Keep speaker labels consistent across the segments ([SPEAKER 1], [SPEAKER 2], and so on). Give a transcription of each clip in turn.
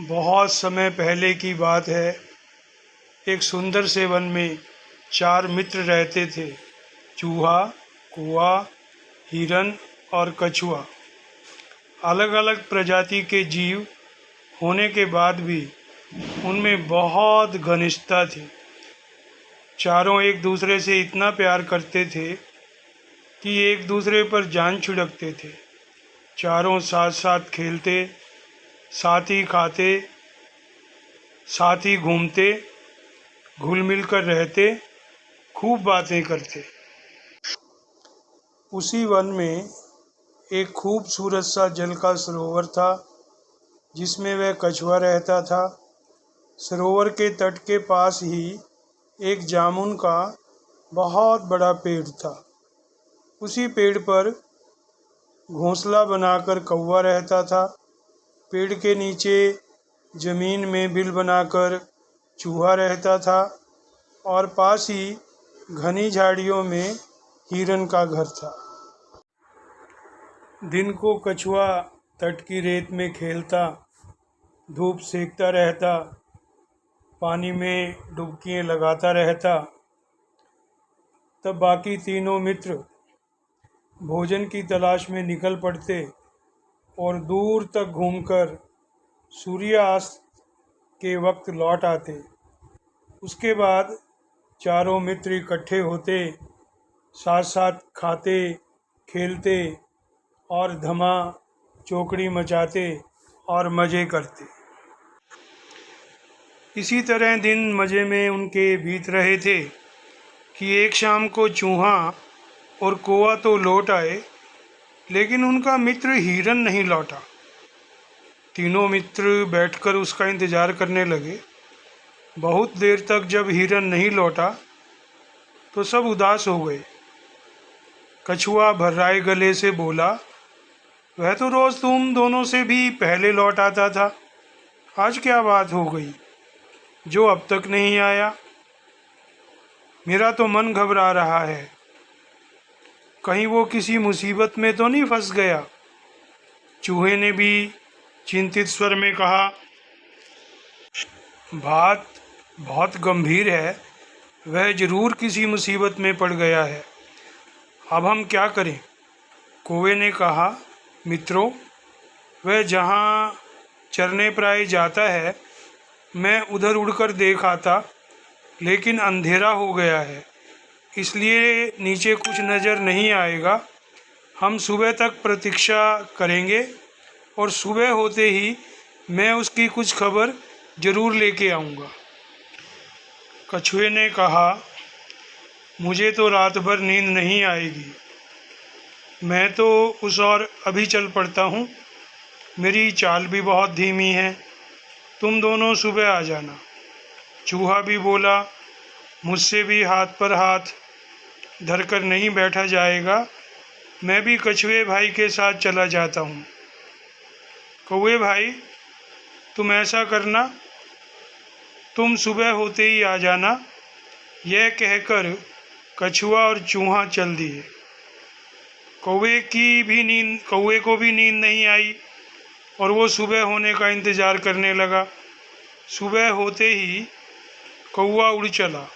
[SPEAKER 1] बहुत समय पहले की बात है। एक सुंदर से वन में 4 मित्र रहते थे। चूहा, कौवा, हिरन और कछुआ। अलग अलग प्रजाति के जीव होने के बाद भी उनमें बहुत घनिष्ठता थी। चारों एक दूसरे से इतना प्यार करते थे कि एक दूसरे पर जान छिड़कते थे। चारों साथ साथ खेलते, साथ ही खाते, साथ ही घूमते, घुल मिल कर रहते, खूब बातें करते। उसी वन में एक खूबसूरत सा जल का सरोवर था जिसमें वह कछुआ रहता था। सरोवर के तट के पास ही एक जामुन का बहुत बड़ा पेड़ था। उसी पेड़ पर घोंसला बनाकर कौवा रहता था। पेड़ के नीचे जमीन में बिल बनाकर चूहा रहता था और पास ही घनी झाड़ियों में हिरन का घर था। दिन को कछुआ तट की रेत में खेलता, धूप सेकता रहता, पानी में डुबकियां लगाता रहता। तब बाकी तीनों मित्र भोजन की तलाश में निकल पड़ते और दूर तक घूमकर सूर्यास्त के वक्त लौट आते। उसके बाद चारों मित्र इकट्ठे होते, साथ साथ खाते, खेलते और धमा चौकड़ी मचाते और मज़े करते। इसी तरह दिन मज़े में उनके बीत रहे थे कि एक शाम को चूहा और कौवा तो लौट आए, लेकिन उनका मित्र हिरन नहीं लौटा। तीनों मित्र बैठकर उसका इंतज़ार करने लगे। बहुत देर तक जब हिरन नहीं लौटा तो सब उदास हो गए। कछुआ भर्राए गले से बोला, वह तो रोज़ तुम दोनों से भी पहले लौट आता था, आज क्या बात हो गई जो अब तक नहीं आया? मेरा तो मन घबरा रहा है, कहीं वो किसी मुसीबत में तो नहीं फंस गया। चूहे ने भी चिंतित स्वर में कहा, बात बहुत गंभीर है, वह ज़रूर किसी मुसीबत में पड़ गया है। अब हम क्या करें? कौवे ने कहा, मित्रों, वह जहाँ चरने प्राय जाता है मैं उधर उड़कर देख आता, लेकिन अंधेरा हो गया है, इसलिए नीचे कुछ नज़र नहीं आएगा। हम सुबह तक प्रतीक्षा करेंगे और सुबह होते ही मैं उसकी कुछ खबर ज़रूर लेके आऊँगा। कछुए ने कहा, मुझे तो रात भर नींद नहीं आएगी, मैं तो उस ओर अभी चल पड़ता हूँ, मेरी चाल भी बहुत धीमी है, तुम दोनों सुबह आ जाना। चूहा भी बोला, मुझसे भी हाथ पर हाथ धरकर नहीं बैठा जाएगा, मैं भी कछुए भाई के साथ चला जाता हूँ। कौवे भाई, तुम ऐसा करना, तुम सुबह होते ही आ जाना। यह कहकर कछुआ और चूहा चल दिए। कौवे को भी नींद नहीं आई और वो सुबह होने का इंतज़ार करने लगा। सुबह होते ही कौवा उड़ चला।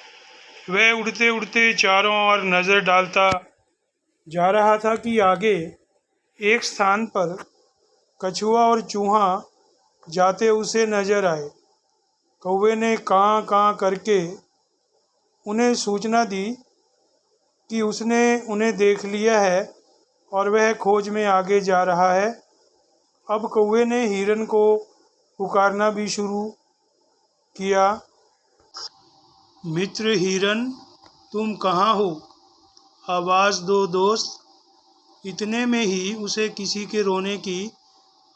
[SPEAKER 1] वह उड़ते उड़ते चारों ओर नज़र डालता जा रहा था कि आगे एक स्थान पर कछुआ और चूहा जाते उसे नज़र आए। कौवे ने कां कां करके उन्हें सूचना दी कि उसने उन्हें देख लिया है और वह खोज में आगे जा रहा है। अब कौवे ने हिरन को पुकारना भी शुरू किया, मित्र हिरन, तुम कहाँ हो? आवाज़ दो दोस्त। इतने में ही उसे किसी के रोने की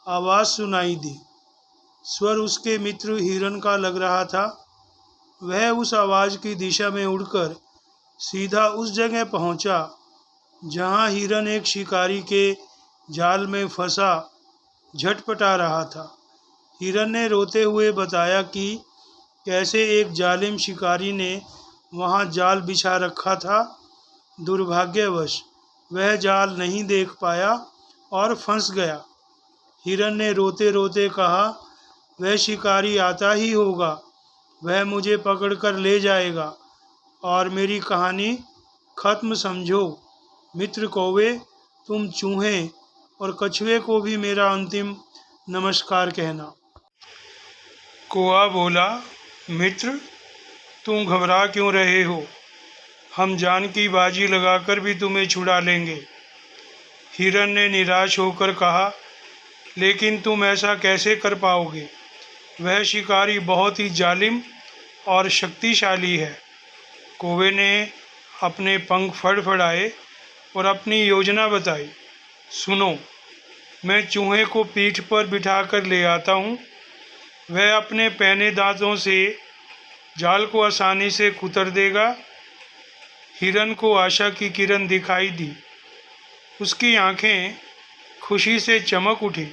[SPEAKER 1] आवाज़ सुनाई दी। स्वर उसके मित्र हिरन का लग रहा था। वह उस आवाज़ की दिशा में उड़कर सीधा उस जगह पहुंचा जहां हिरन एक शिकारी के जाल में फंसा झटपटा रहा था। हिरन ने रोते हुए बताया कि कैसे एक जालिम शिकारी ने वहां जाल बिछा रखा था। दुर्भाग्यवश वह जाल नहीं देख पाया और फंस गया। हिरन ने रोते रोते कहा, वह शिकारी आता ही होगा, वह मुझे पकड़कर ले जाएगा और मेरी कहानी खत्म समझो। मित्र कौवे, तुम चूहे और कछुए को भी मेरा अंतिम नमस्कार कहना। कौवा बोला, मित्र तुम घबरा क्यों रहे हो? हम जान की बाजी लगाकर भी तुम्हें छुड़ा लेंगे। हिरन ने निराश होकर कहा, लेकिन तुम ऐसा कैसे कर पाओगे? वह शिकारी बहुत ही जालिम और शक्तिशाली है। कौवे ने अपने पंख फड़फड़ाए और अपनी योजना बताई। सुनो, मैं चूहे को पीठ पर बिठाकर ले आता हूँ। वह अपने पैने दांतों से जाल को आसानी से कुतर देगा। हिरन को आशा की किरण दिखाई दी। उसकी आंखें खुशी से चमक उठी।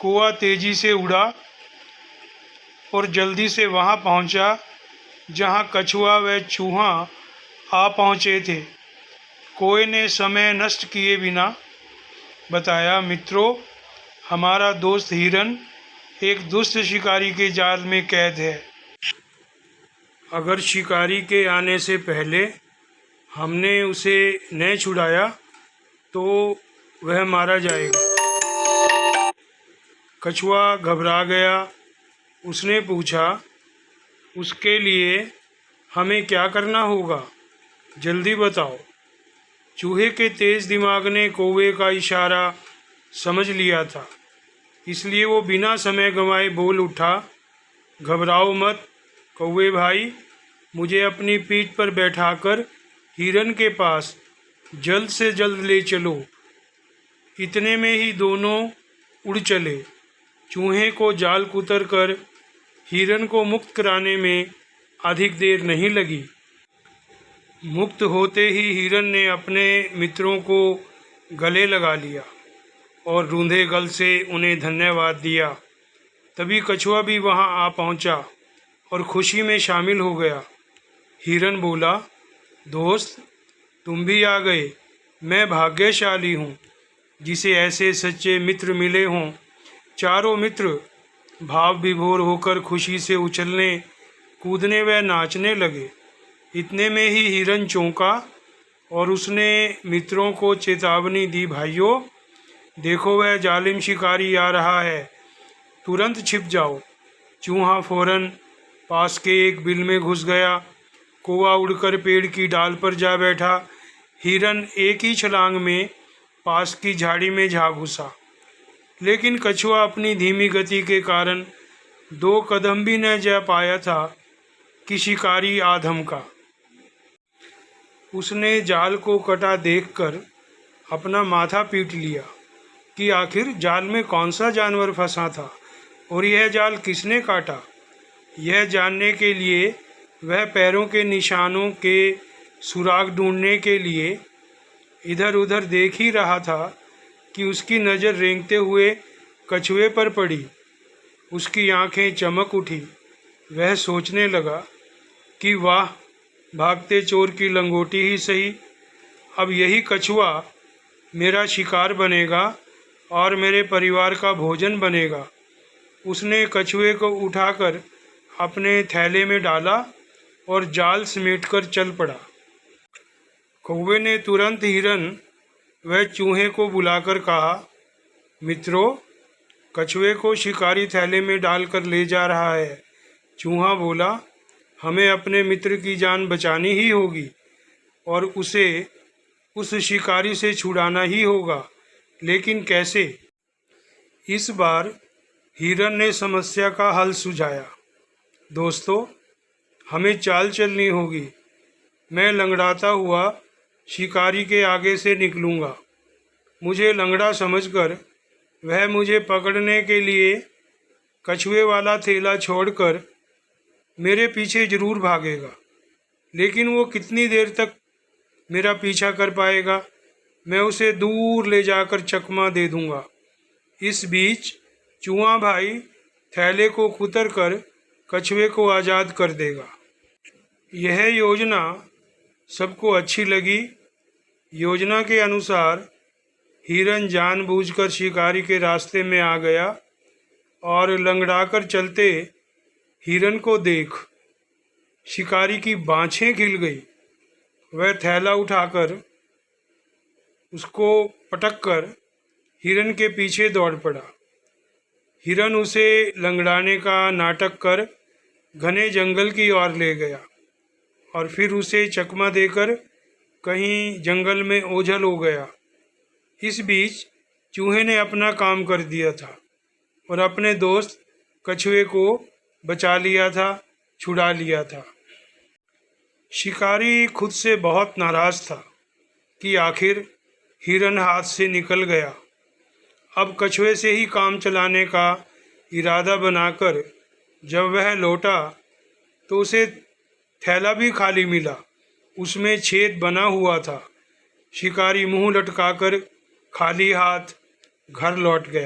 [SPEAKER 1] कौवा तेजी से उड़ा और जल्दी से वहां पहुंचा जहां कछुआ व चूहा आ पहुंचे थे। कौवे ने समय नष्ट किए बिना बताया, मित्रों, हमारा दोस्त हिरन एक दुष्ट शिकारी के जाल में कैद है। अगर शिकारी के आने से पहले हमने उसे न छुड़ाया तो वह मारा जाएगा। कछुआ घबरा गया। उसने पूछा, उसके लिए हमें क्या करना होगा? जल्दी बताओ। चूहे के तेज दिमाग ने कौवे का इशारा समझ लिया था, इसलिए वो बिना समय गंवाए बोल उठा, घबराओ मत कौवे भाई, मुझे अपनी पीठ पर बैठाकर हिरन के पास जल्द से जल्द ले चलो। इतने में ही दोनों उड़ चले। चूहे को जाल कुतर कर हिरन को मुक्त कराने में अधिक देर नहीं लगी। मुक्त होते ही हिरन ने अपने मित्रों को गले लगा लिया और रूंधे गल से उन्हें धन्यवाद दिया। तभी कछुआ भी वहां आ पहुंचा और खुशी में शामिल हो गया। हिरन बोला, दोस्त तुम भी आ गए। मैं भाग्यशाली हूँ जिसे ऐसे सच्चे मित्र मिले हों। चारों मित्र भाव विभोर होकर खुशी से उछलने कूदने व नाचने लगे। इतने में ही हिरन चौंका और उसने मित्रों को चेतावनी दी, भाइयों देखो वह जालिम शिकारी आ रहा है, तुरंत छिप जाओ। चूहा फौरन पास के एक बिल में घुस गया। कौवा उड़कर पेड़ की डाल पर जा बैठा। हिरन एक ही छलांग में पास की झाड़ी में जा घुसा, लेकिन कछुआ अपनी धीमी गति के कारण 2 कदम भी न जा पाया था कि शिकारी आ धमका। उसने जाल को कटा देखकर अपना माथा पीट लिया कि आखिर जाल में कौन सा जानवर फंसा था और यह जाल किसने काटा। यह जानने के लिए वह पैरों के निशानों के सुराग ढूंढने के लिए इधर उधर देख ही रहा था कि उसकी नज़र रेंगते हुए कछुए पर पड़ी। उसकी आंखें चमक उठी। वह सोचने लगा कि वाह, भागते चोर की लंगोटी ही सही, अब यही कछुआ मेरा शिकार बनेगा और मेरे परिवार का भोजन बनेगा। उसने कछुए को उठाकर अपने थैले में डाला और जाल समेटकर चल पड़ा। कौवे ने तुरंत हिरन व चूहे को बुलाकर कहा, मित्रों, कछुए को शिकारी थैले में डालकर ले जा रहा है। चूहा बोला, हमें अपने मित्र की जान बचानी ही होगी और उसे उस शिकारी से छुड़ाना ही होगा, लेकिन कैसे? इस बार हिरन ने समस्या का हल सुझाया। दोस्तों, हमें चाल चलनी होगी। मैं लंगड़ाता हुआ शिकारी के आगे से निकलूँगा। मुझे लंगड़ा समझकर वह मुझे पकड़ने के लिए कछुए वाला थैला छोड़कर मेरे पीछे जरूर भागेगा, लेकिन वो कितनी देर तक मेरा पीछा कर पाएगा? मैं उसे दूर ले जाकर चकमा दे दूंगा। इस बीच चूहा भाई थैले को कुतर कर कछुए को आज़ाद कर देगा। यह योजना सबको अच्छी लगी। योजना के अनुसार हिरन जानबूझकर शिकारी के रास्ते में आ गया और लंगड़ाकर चलते हिरन को देख शिकारी की बाँछें खिल गई। वह थैला उठाकर उसको पटक हिरन के पीछे दौड़ पड़ा। हिरन उसे लंगड़ाने का नाटक कर घने जंगल की ओर ले गया और फिर उसे चकमा देकर कहीं जंगल में ओझल हो गया। इस बीच चूहे ने अपना काम कर दिया था और अपने दोस्त कछुए को बचा लिया था, छुड़ा लिया था। शिकारी खुद से बहुत नाराज था कि आखिर हिरन हाथ से निकल गया। अब कछुए से ही काम चलाने का इरादा बनाकर जब वह लौटा तो उसे थैला भी खाली मिला। उसमें छेद बना हुआ था। शिकारी मुंह लटकाकर खाली हाथ घर लौट गया।